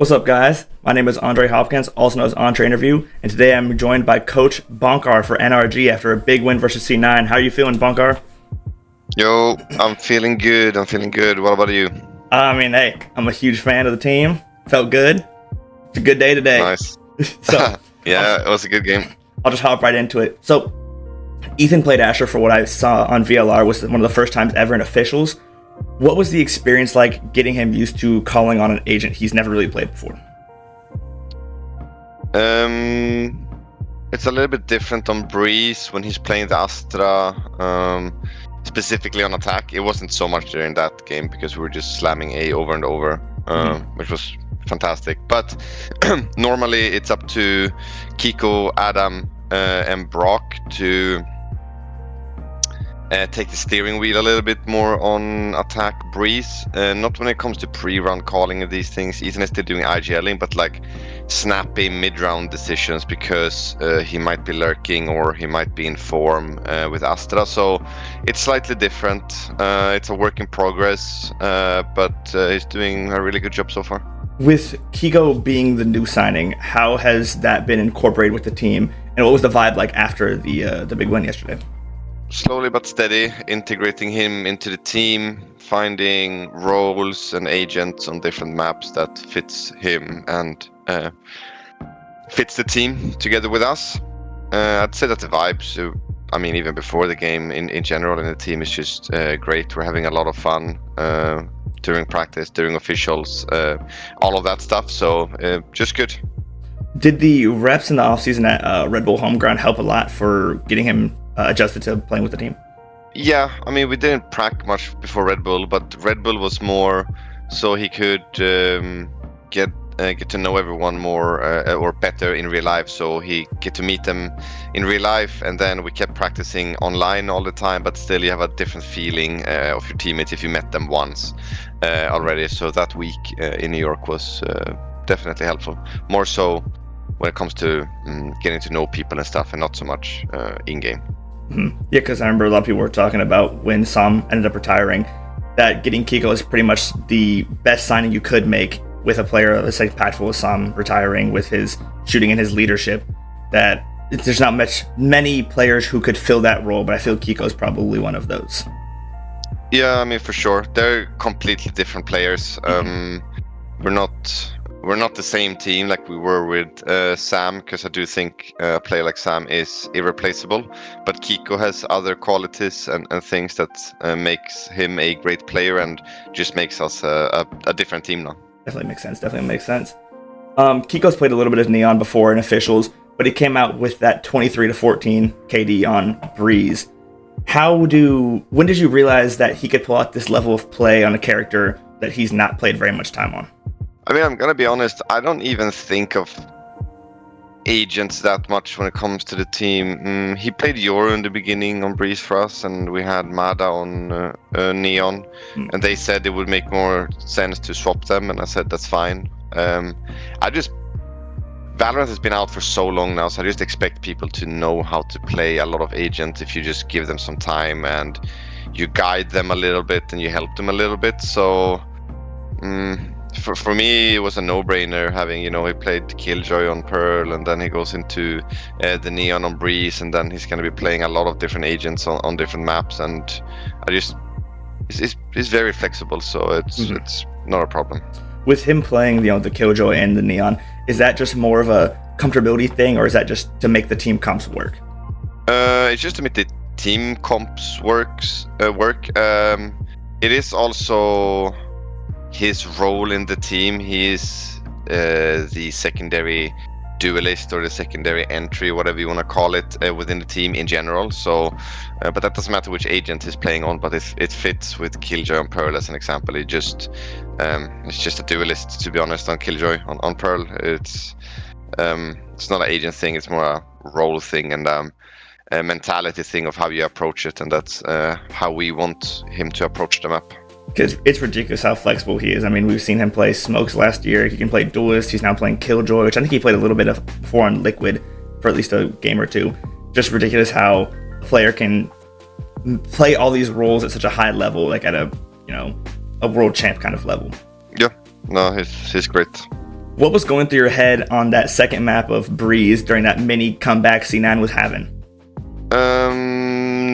What's up, guys? My name is Andre Hopkins, also known as Entre Interview, and today I'm joined by Coach Bonkar for NRG after a big win versus C9. How are you feeling, Bonkar? Yo, I'm feeling good. What about you? Hey, I'm a huge fan of the team. Felt good. It's a good day today. Nice. So, yeah, it was a good game. I'll just hop right into it. So, Ethan played Astra for what I saw on VLR, was one of the first times ever in officials. What was the experience like getting him used to calling on an agent he's never really played before? It's a little bit different on Breeze when he's playing the Astra, specifically on attack. It wasn't so much during that game because we were just slamming A over and over, which was fantastic. But normally it's up to Keiko, Adam, and Brock to take the steering wheel a little bit more on attack Breeze. Not when it comes to pre-round calling of these things. Ethan is still doing IGLing, but like snappy mid-round decisions because he might be lurking or he might be in form with Astra. So it's slightly different. It's a work in progress, but he's doing a really good job so far. With Keiko being the new signing, how has that been incorporated with the team? And what was the vibe like after the big win yesterday? Slowly but steady, integrating him into the team, finding roles and agents on different maps that fits him and fits the team together with us. I'd say that the vibes, even before the game in general in the team is just great. We're having a lot of fun during practice, during officials, all of that stuff. So just good. Did the reps in the offseason at Red Bull Homeground help a lot for getting him adjusted to playing with the team? Yeah, we didn't prac much before Red Bull, but Red Bull was more so he could get to know everyone more or better in real life. So he get to meet them in real life, and then we kept practicing online all the time. But still, you have a different feeling of your teammates if you met them once already. So that week in New York was definitely helpful. More so when it comes to getting to know people and stuff, and not so much in-game. Yeah, because I remember a lot of people were talking about when Sam ended up retiring, that getting Keiko is pretty much the best signing you could make with a player as impactful as Sam retiring, with his shooting and his leadership, that there's not many players who could fill that role, but I feel Keiko is probably one of those. Yeah, for sure. They're completely different players. We're not the same team like we were with Sam, because I do think a player like Sam is irreplaceable. But Keiko has other qualities and things that makes him a great player and just makes us a different team now. Definitely makes sense. Keiko's played a little bit of Neon before in officials, but he came out with that 23-14 KD on Breeze. When did you realize that he could pull out this level of play on a character that he's not played very much time on? I'm gonna be honest, I don't even think of agents that much when it comes to the team. He played Yoru in the beginning on Breeze for us, and we had Mada on Neon, and they said it would make more sense to swap them, and I said that's fine. Valorant has been out for so long now, so I just expect people to know how to play a lot of agents if you just give them some time and you guide them a little bit and you help them a little bit. So for me, it was a no-brainer having, he played Killjoy on Pearl, and then he goes into the Neon on Breeze, and then he's going to be playing a lot of different agents on different maps, and he's very flexible, so it's not a problem. With him playing, the Killjoy and the Neon, is that just more of a comfortability thing, or is that just to make the team comps work? It's just to make the team comps work. It is also his role in the team. He is the secondary duelist or the secondary entry, whatever you want to call it, within the team in general. So, but that doesn't matter which agent he's playing on. But it fits with Killjoy on Pearl as an example. It's just a duelist, to be honest, on Killjoy. On Pearl, it's not an agent thing. It's more a role thing and a mentality thing of how you approach it, and that's how we want him to approach the map. Because it's ridiculous how flexible he is. We've seen him play Smokes last year. He can play Duelist. He's now playing Killjoy, which I think he played a little bit of before on Liquid for at least a game or two. Just ridiculous how a player can play all these roles at such a high level, like at a world champ kind of level. Yeah, no, he's great. What was going through your head on that second map of Breeze during that mini comeback C9 was having?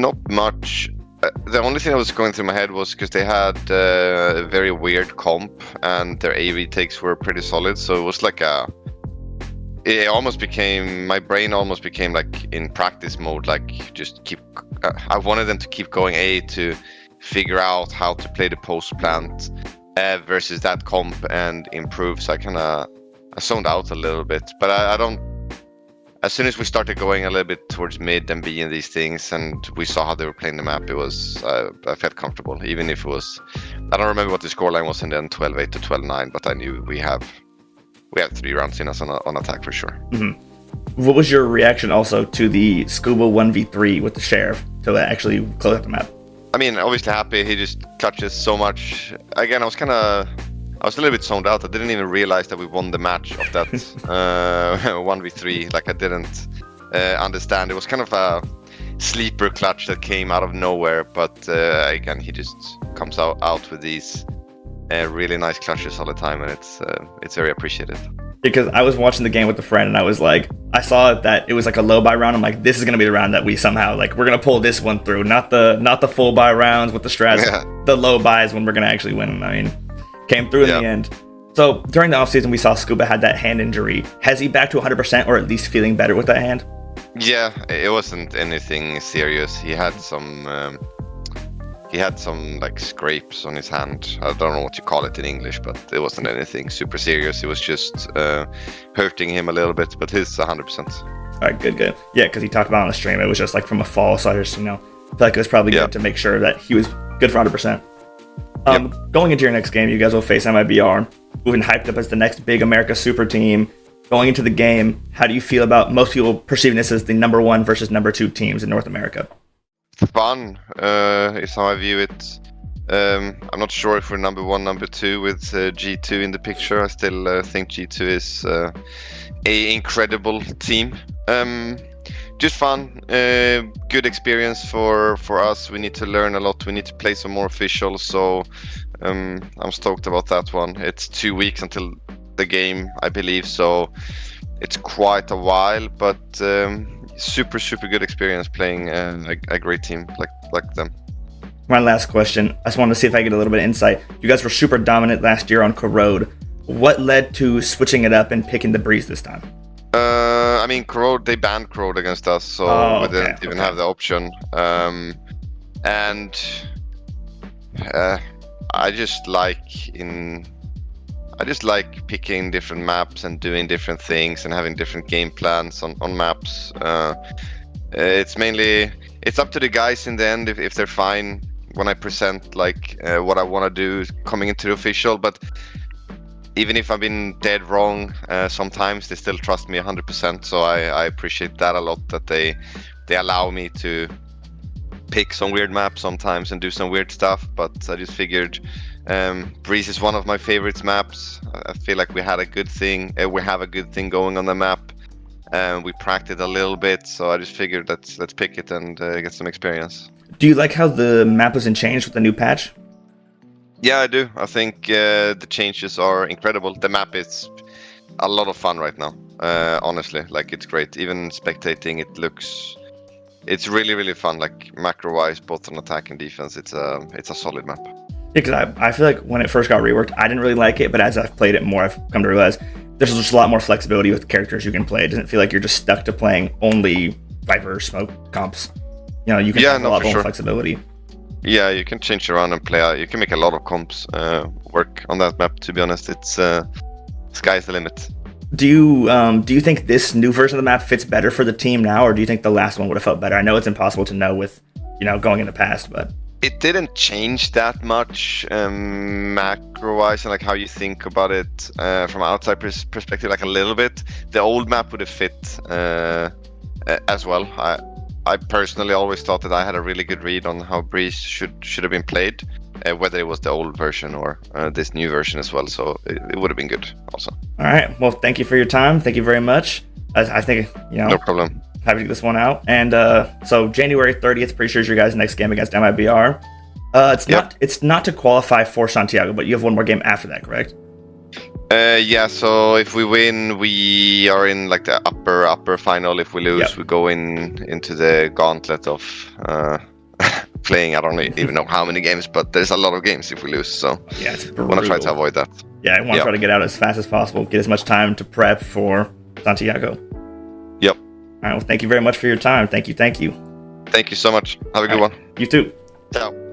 Not much. The only thing that was going through my head was because they had a very weird comp and their A retakes were pretty solid. So it was like my brain almost became like in practice mode, like just keep. I wanted them to keep going A to figure out how to play the post plant versus that comp and improve. So I zoned out a little bit, but I don't. As soon as we started going a little bit towards mid and B in these things, and we saw how they were playing the map, it was I felt comfortable, even if it was. I don't remember what the scoreline was in the end, 12-8 to 12-9, but I knew we have 3 rounds in us on attack for sure. Mm-hmm. What was your reaction also to the Skuba 1v3 with the Sheriff to actually close out the map? I mean, obviously happy. He just clutches so much. Again, I was a little bit zoned out. I didn't even realize that we won the match of that 1v3. Like, I didn't understand. It was kind of a sleeper clutch that came out of nowhere. But again, he just comes out with these really nice clutches all the time, and it's very appreciated. Because I was watching the game with a friend, and I was like, I saw that it was like a low buy round. I'm like, this is gonna be the round that we somehow like we're gonna pull this one through. Not the full buy rounds with the strats. Yeah. The low buys when we're gonna actually win. I mean, came through in the end. So during the offseason, we saw Skuba had that hand injury. Has he back to 100% or at least feeling better with that hand? Yeah, it wasn't anything serious. He had some like scrapes on his hand. I don't know what you call it in English, but it wasn't anything super serious. It was just hurting him a little bit, but he's 100%. All right, good. Yeah, because he talked about on the stream, it was just like from a fall, so I just, feel like it was probably good to make sure that he was good for 100%. Going into your next game, you guys will face MIBR, who've been hyped up as the next big America super team. Going into the game, how do you feel about most people perceiving this as the number 1 versus number 2 teams in North America? Fun is how I view it. I'm not sure if we're number 1, number 2 with G2 in the picture. I still think G2 is a incredible team. Just fun, good experience for us. We need to learn a lot. We need to play some more officials, so I'm stoked about that one. It's 2 weeks until the game, I believe, so it's quite a while, but super good experience playing a great team like them. My last question, I just wanted to see if I get a little bit of insight. You guys were super dominant last year on Corrode. What led to switching it up and picking the Breeze this time? I mean, Corrode, they banned Corrode against us, so we didn't even have the option. And I just like picking different maps and doing different things and having different game plans on maps. It's up to the guys in the end if they're fine when I present what I want to do coming into the official, but even if I've been dead wrong, sometimes they still trust me 100%. So I appreciate that a lot, that they allow me to pick some weird maps sometimes and do some weird stuff. But I just figured Breeze is one of my favorites maps. I feel like we have a good thing going on the map. We practiced a little bit, so I just figured let's pick it and get some experience. Do you like how the map has been changed with the new patch? Yeah, I do. I think the changes are incredible. The map is a lot of fun right now. Honestly, it's great. Even spectating, it's really fun. Like macro-wise, both on attack and defense, it's a solid map. Yeah, because I feel like when it first got reworked, I didn't really like it, but as I've played it more, I've come to realize there's just a lot more flexibility with the characters you can play. It doesn't feel like you're just stuck to playing only Viper smoke comps. You can have a lot more flexibility. Yeah, you can change around and play out. You can make a lot of comps work on that map, to be honest. It's sky's the limit. Do you think this new version of the map fits better for the team now, or do you think the last one would have felt better? I know it's impossible to know with going in the past, but it didn't change that much macro-wise and how you think about it from an outside perspective, a little bit. The old map would have fit as well. I personally always thought that I had a really good read on how Breeze should have been played, whether it was the old version or this new version as well. So it would have been good also. All right. Well, thank you for your time. Thank you very much. I think, no problem. Happy to get this one out. And so January 30th, pretty sure is your guys' next game against MIBR. It's not to qualify for Santiago, but you have one more game after that, correct? Yeah, so if we win, we are in like the upper final. If we lose, we go into the gauntlet of playing. I don't even know how many games, but there's a lot of games if we lose. So yeah, it's I brutal. want to try to avoid that. Yeah, I want to try to get out as fast as possible, get as much time to prep for Santiago. Yep. All right, well, thank you very much for your time. Thank you. Thank you so much. Have a good one. You too. Ciao.